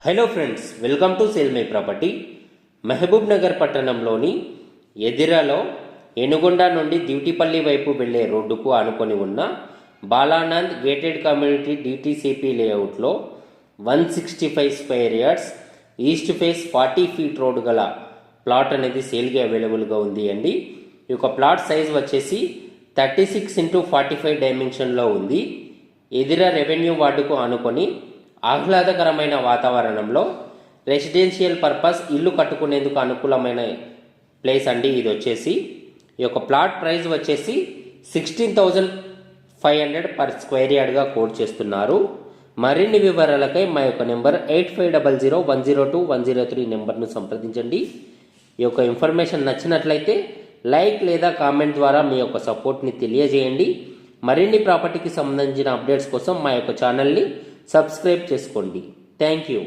Hello friends, welcome to sale my property. Mahbubnagar పట్టణంలోని ఎదిరాలో ఎనుగొండ నుండి దివిటిపల్లి వైపు వెళ్లే రోడ్డుకు ఆనుకొని ఉన్న బాలానంద్ గేటెడ్ కమ్యూనిటీ డిటిసిపి లేఅవుట్లో 165 square yards east face 40 feet road గల ప్లాట్ అనేది సేల్కి అవైలబుల్గా ఉంది అండి. ఈ యొక్క ప్లాట్ సైజ్ వచ్చేసి 36x45 డైమెన్షన్లో ఉంది. ఎదిరా రెవెన్యూ వార్డుకు ఆనుకొని ఆహ్లాదకరమైన వాతావరణంలో రెసిడెన్షియల్ పర్పస్ ఇల్లు కట్టుకునేందుకు అనుకూలమైన ప్లేస్ అండి. ఇది వచ్చేసి ఈ యొక్క ప్లాట్ ప్రైస్ వచ్చేసి 16,500 పర్ స్క్వేర్ యార్డ్గా కోట్ చేస్తున్నారు. మరిన్ని వివరాలకై మా యొక్క నెంబర్ 8500102103 నెంబర్ను సంప్రదించండి. ఈ యొక్క ఇన్ఫర్మేషన్ నచ్చినట్లయితే లైక్ లేదా కామెంట్ ద్వారా మీ యొక్క సపోర్ట్ని తెలియజేయండి. మరిన్ని ప్రాపర్టీకి సంబంధించిన అప్డేట్స్ కోసం మా యొక్క ఛానల్ని సబ్స్క్రైబ్ చేసుకోండి. Thank you.